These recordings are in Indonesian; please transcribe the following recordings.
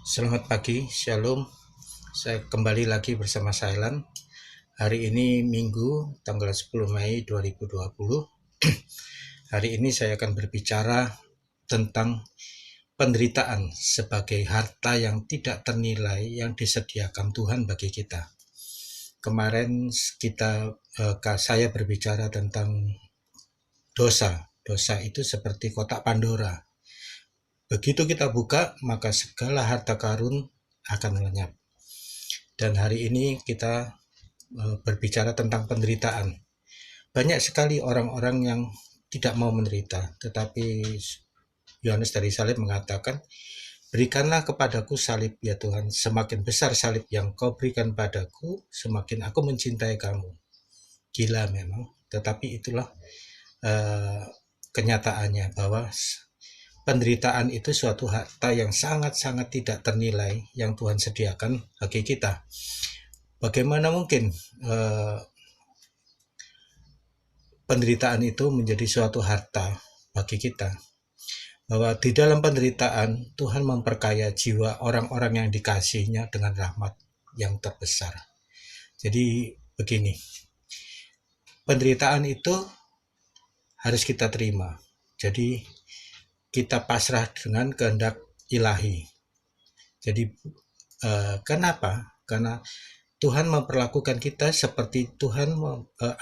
Selamat pagi, Shalom. Saya kembali lagi bersama Sailan. Hari ini Minggu, tanggal 10 Mei 2020. Hari ini saya akan berbicara tentang penderitaan sebagai harta yang tidak ternilai yang disediakan Tuhan bagi kita. Kemarin saya berbicara tentang dosa. Dosa itu seperti kotak Pandora. Begitu kita buka, maka segala harta karun akan lenyap. Dan hari ini kita berbicara tentang penderitaan. Banyak sekali orang-orang yang tidak mau menderita, tetapi Yohanes dari Salib mengatakan, berikanlah kepadaku salib ya Tuhan, semakin besar salib yang kau berikan padaku, semakin aku mencintai kamu. Gila memang, tetapi itulah kenyataannya, bahwa penderitaan itu suatu harta yang sangat-sangat tidak ternilai yang Tuhan sediakan bagi kita. Bagaimana mungkin penderitaan itu menjadi suatu harta bagi kita? Bahwa di dalam penderitaan Tuhan memperkaya jiwa orang-orang yang dikasihinya dengan rahmat yang terbesar. Jadi begini, penderitaan itu harus kita terima. Jadi kita pasrah dengan kehendak ilahi. Jadi kenapa? Karena Tuhan memperlakukan kita seperti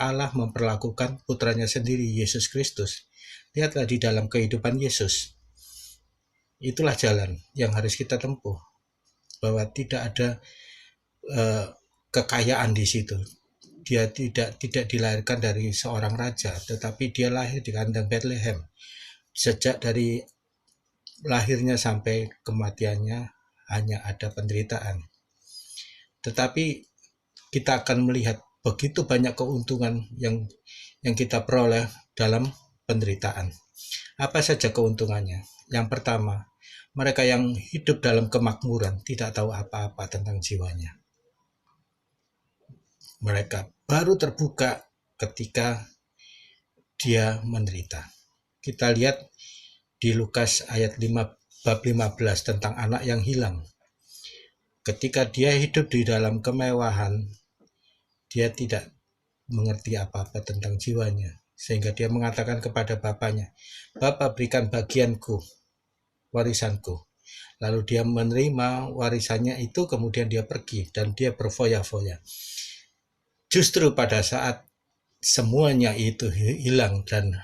Allah memperlakukan putranya sendiri, Yesus Kristus. Lihatlah di dalam kehidupan Yesus. Itulah jalan yang harus kita tempuh. Bahwa tidak ada kekayaan di situ. Dia tidak dilahirkan dari seorang raja, tetapi dia lahir di kandang Bethlehem. Sejak dari lahirnya sampai kematiannya hanya ada penderitaan. Tetapi kita akan melihat begitu banyak keuntungan yang kita peroleh dalam penderitaan. Apa saja keuntungannya? Yang pertama, mereka yang hidup dalam kemakmuran tidak tahu apa-apa tentang jiwanya. Mereka baru terbuka ketika dia menderita. Kita lihat di Lukas ayat 5 bab 15 tentang anak yang hilang. Ketika dia hidup di dalam kemewahan, dia tidak mengerti apa-apa tentang jiwanya. Sehingga dia mengatakan kepada bapaknya, "Bapa, berikan bagianku, warisanku." Lalu dia menerima warisannya itu, kemudian dia pergi dan dia berfoya-foya. Justru pada saat semuanya itu hilang dan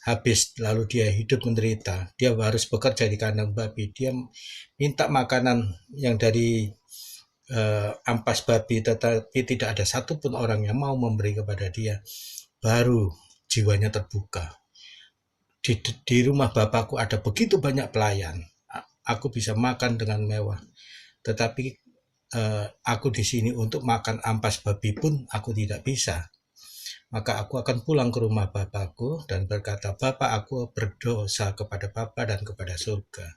habis, lalu dia hidup menderita, dia harus bekerja di kandang babi, dia minta makanan yang dari ampas babi, tetapi tidak ada satupun orang yang mau memberi kepada dia. Baru jiwanya terbuka. Di rumah bapakku ada begitu banyak pelayan, aku bisa makan dengan mewah, tetapi aku di sini untuk makan ampas babi pun aku tidak bisa. Maka aku akan pulang ke rumah bapakku dan berkata, "Bapak, aku berdosa kepada Bapa dan kepada surga.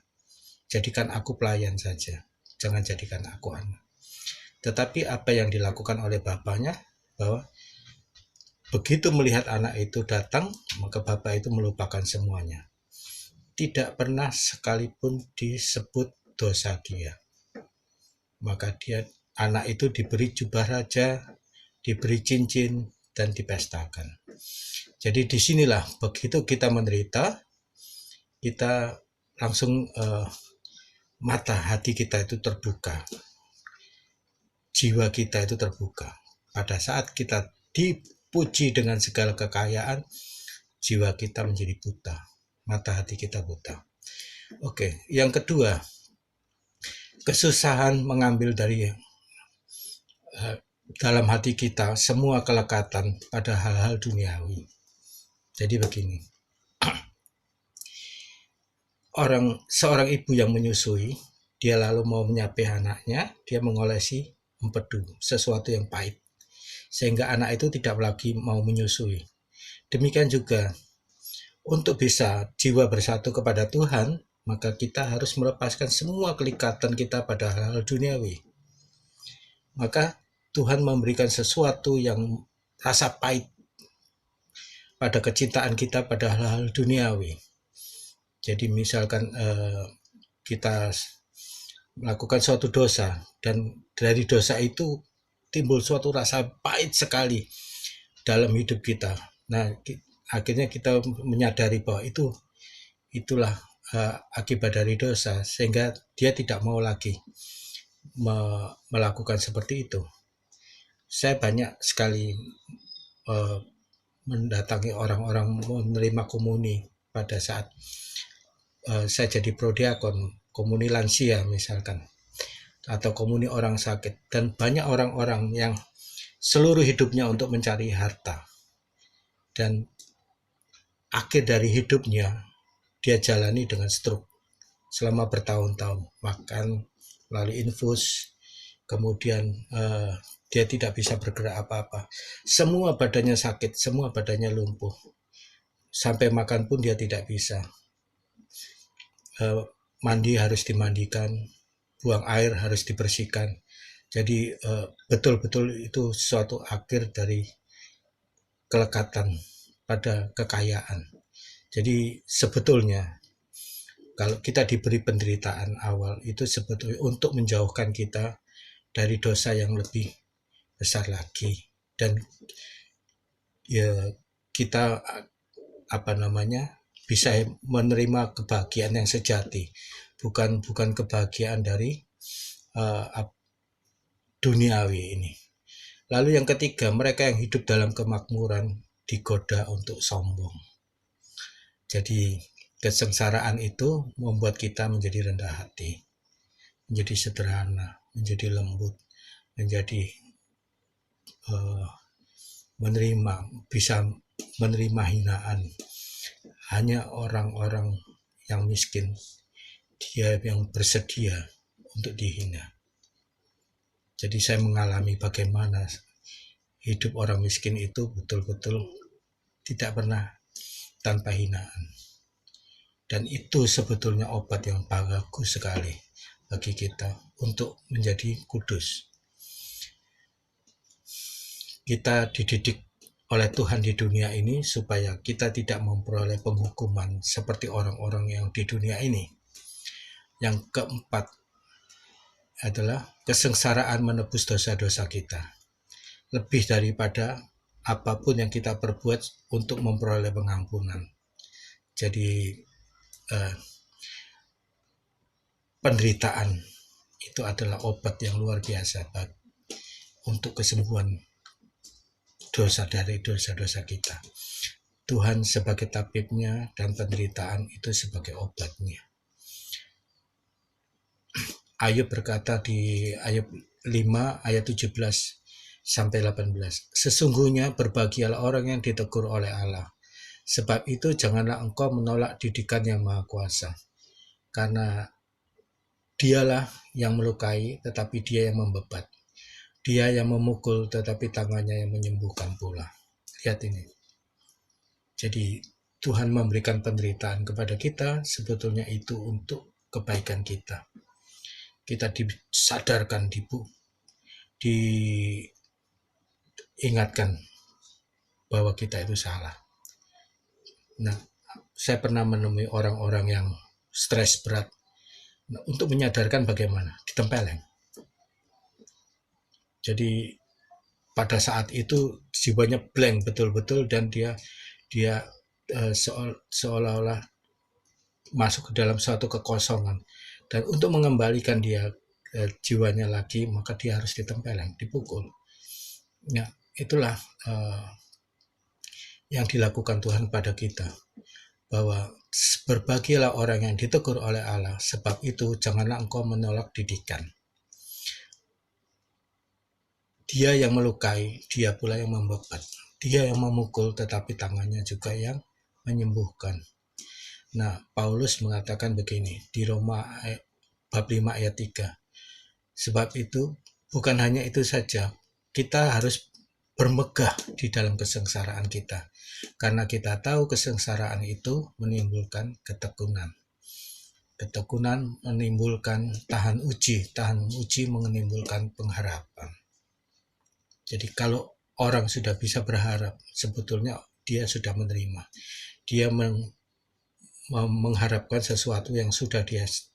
Jadikan aku pelayan saja, jangan jadikan aku anak." Tetapi apa yang dilakukan oleh bapaknya, bahwa begitu melihat anak itu datang, maka bapak itu melupakan semuanya. Tidak pernah sekalipun disebut dosa dia. Maka anak itu diberi jubah raja, diberi cincin, dan dipestakan. Jadi disinilah begitu kita menderita, kita langsung mata hati kita itu terbuka, jiwa kita itu terbuka. Pada saat kita dipuji dengan segala kekayaan, jiwa kita menjadi buta, mata hati kita buta. Oke, yang kedua, kesusahan mengambil dari dalam hati kita semua kelekatan pada hal-hal duniawi. Jadi begini, seorang ibu yang menyusui, dia lalu mau menyapih anaknya, dia mengolesi empedu, sesuatu yang pahit, sehingga anak itu tidak lagi mau menyusui. Demikian juga, untuk bisa jiwa bersatu kepada Tuhan, maka kita harus melepaskan semua kelikatan kita pada hal-hal duniawi. Maka Tuhan memberikan sesuatu yang rasa pahit pada kecintaan kita pada hal-hal duniawi. Jadi misalkan kita melakukan suatu dosa, dan dari dosa itu timbul suatu rasa pahit sekali dalam hidup kita. Nah, akhirnya kita menyadari bahwa itulah akibat dari dosa, sehingga dia tidak mau lagi melakukan seperti itu. Saya banyak sekali mendatangi orang-orang menerima komuni pada saat saya jadi prodiakon, komuni lansia misalkan, atau komuni orang sakit, dan banyak orang-orang yang seluruh hidupnya untuk mencari harta, dan akhir dari hidupnya dia jalani dengan stroke selama bertahun-tahun, makan melalui infus, kemudian dia tidak bisa bergerak apa-apa, semua badannya sakit, semua badannya lumpuh, sampai makan pun dia tidak bisa, mandi harus dimandikan, buang air harus dibersihkan. Jadi betul-betul itu suatu akhir dari kelekatan pada kekayaan. Jadi sebetulnya kalau kita diberi penderitaan awal, itu sebetulnya untuk menjauhkan kita dari dosa yang lebih besar lagi, dan ya kita bisa menerima kebahagiaan yang sejati, bukan kebahagiaan dari duniawi ini. Lalu yang ketiga, mereka yang hidup dalam kemakmuran digoda untuk sombong. Jadi kesengsaraan itu membuat kita menjadi rendah hati, menjadi sederhana, menjadi lembut, menjadi bisa menerima hinaan. Hanya orang-orang yang miskin, dia yang bersedia untuk dihina. Jadi saya mengalami bagaimana hidup orang miskin itu betul-betul tidak pernah tanpa hinaan. Dan itu sebetulnya obat yang bagus sekali bagi kita untuk menjadi kudus. Kita dididik oleh Tuhan di dunia ini supaya kita tidak memperoleh penghukuman seperti orang-orang yang di dunia ini. Yang keempat adalah kesengsaraan menebus dosa-dosa kita, lebih daripada apapun yang kita perbuat untuk memperoleh pengampunan. Jadi penderitaan itu adalah obat yang luar biasa untuk kesembuhan dari dosa-dosa kita. Tuhan sebagai tabibnya dan penderitaan itu sebagai obatnya. Ayub berkata di Ayub 5 ayat 17 sampai 18, sesungguhnya berbahagialah orang yang ditegur oleh Allah, sebab itu janganlah engkau menolak didikan yang maha kuasa, karena dialah yang melukai tetapi dia yang membebat, dia yang memukul tetapi tangannya yang menyembuhkan pula. Lihat ini. Jadi Tuhan memberikan penderitaan kepada kita, sebetulnya itu untuk kebaikan kita. Kita disadarkan, diingatkan bahwa kita itu salah. Nah, saya pernah menemui orang-orang yang stres berat. Nah, untuk menyadarkan bagaimana? Ditempeleng. Jadi pada saat itu jiwanya blank betul-betul, dan dia seolah-olah masuk ke dalam suatu kekosongan, dan untuk mengembalikan dia jiwanya lagi, maka dia harus ditempeleng, dipukul. Ya, itulah yang dilakukan Tuhan pada kita, bahwa berbahagialah orang yang ditegur oleh Allah, sebab itu janganlah engkau menolak didikan. Dia yang melukai, dia pula yang membebat, dia yang memukul, tetapi tangannya juga yang menyembuhkan. Nah, Paulus mengatakan begini di Roma bab 5 ayat 3. Sebab itu, bukan hanya itu saja, kita harus bermegah di dalam kesengsaraan kita, karena kita tahu kesengsaraan itu menimbulkan ketekunan. Ketekunan menimbulkan tahan uji menimbulkan pengharapan. Jadi kalau orang sudah bisa berharap, sebetulnya dia sudah menerima. Dia mengharapkan sesuatu yang sudah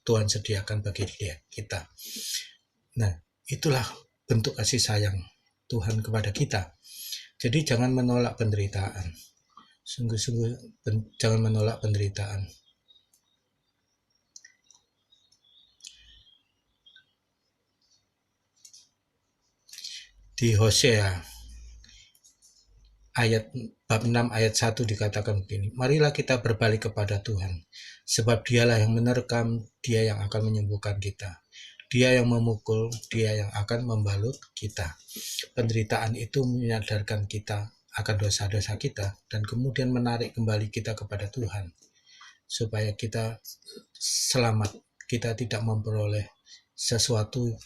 Tuhan sediakan bagi kita. Nah, itulah bentuk kasih sayang Tuhan kepada kita. Jadi jangan menolak penderitaan. Sungguh-sungguh jangan menolak penderitaan. Di Hosea bab 6 ayat 1 dikatakan begini, marilah kita berbalik kepada Tuhan, sebab dialah yang menerkam, dia yang akan menyembuhkan kita. Dia yang memukul, dia yang akan membalut kita. Penderitaan itu menyadarkan kita akan dosa-dosa kita dan kemudian menarik kembali kita kepada Tuhan, supaya kita selamat, kita tidak memperoleh sesuatu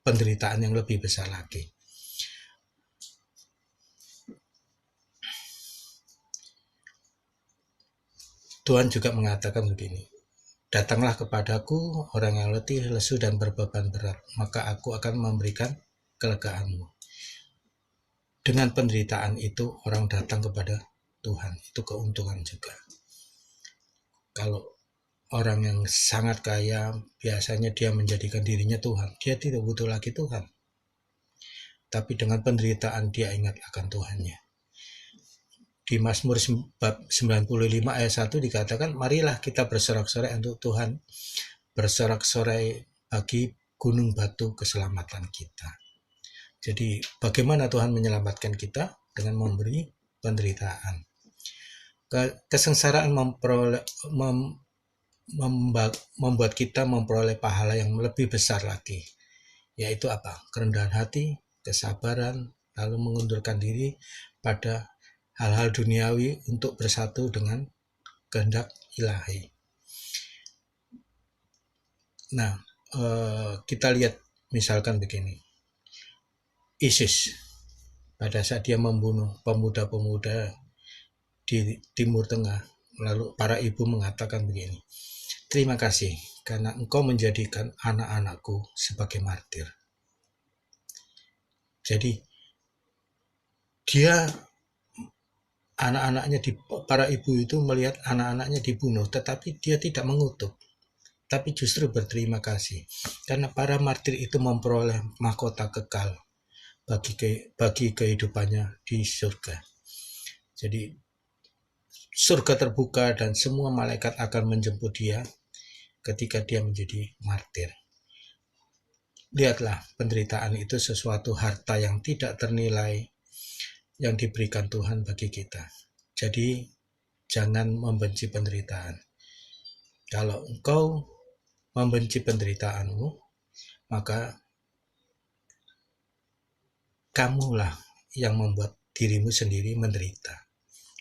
penderitaan yang lebih besar lagi. Tuhan juga mengatakan begini, datanglah kepadaku orang yang letih, lesu, dan berbeban berat, maka aku akan memberikan kelegaanmu. Dengan penderitaan itu orang datang kepada Tuhan, itu keuntungan juga. Kalau orang yang sangat kaya, biasanya dia menjadikan dirinya Tuhan, dia tidak butuh lagi Tuhan. Tapi dengan penderitaan dia ingat akan Tuhannya. Di Mazmur bab 95 ayat 1 dikatakan, marilah kita bersorak-sorai untuk Tuhan, bersorak-sorai bagi gunung batu keselamatan kita. Jadi bagaimana Tuhan menyelamatkan kita? Dengan memberi penderitaan. Kesengsaraan membuat kita memperoleh pahala yang lebih besar lagi, yaitu apa? Kerendahan hati, kesabaran, lalu mengundurkan diri pada hal-hal duniawi untuk bersatu dengan kehendak ilahi. Nah, kita lihat misalkan begini, ISIS pada saat dia membunuh pemuda-pemuda di Timur Tengah, lalu para ibu mengatakan begini, terima kasih karena engkau menjadikan anak-anakku sebagai martir. Jadi dia para ibu itu melihat anak-anaknya dibunuh, tetapi dia tidak mengutuk, tapi justru berterima kasih karena para martir itu memperoleh mahkota kekal bagi kehidupannya di surga. Jadi surga terbuka dan semua malaikat akan menjemput dia ketika dia menjadi martir. Lihatlah, penderitaan itu sesuatu harta yang tidak ternilai yang diberikan Tuhan bagi kita. Jadi jangan membenci penderitaan. Kalau engkau membenci penderitaanmu, maka kamulah yang membuat dirimu sendiri menderita.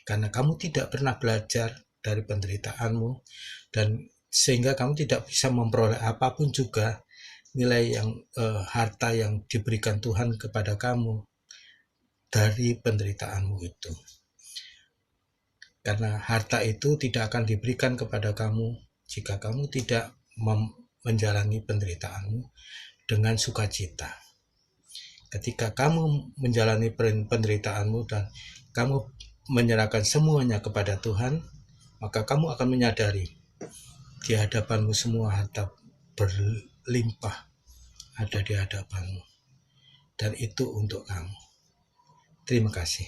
Karena kamu tidak pernah belajar dari penderitaanmu, dan sehingga kamu tidak bisa memperoleh apapun juga nilai yang harta yang diberikan Tuhan kepada kamu dari penderitaanmu itu. Karena harta itu tidak akan diberikan kepada kamu jika kamu tidak menjalani penderitaanmu dengan sukacita. Ketika kamu menjalani penderitaanmu dan kamu menyerahkan semuanya kepada Tuhan, maka kamu akan menyadari di hadapanmu semua harta berlimpah ada di hadapanmu, dan itu untuk kamu. Terima kasih.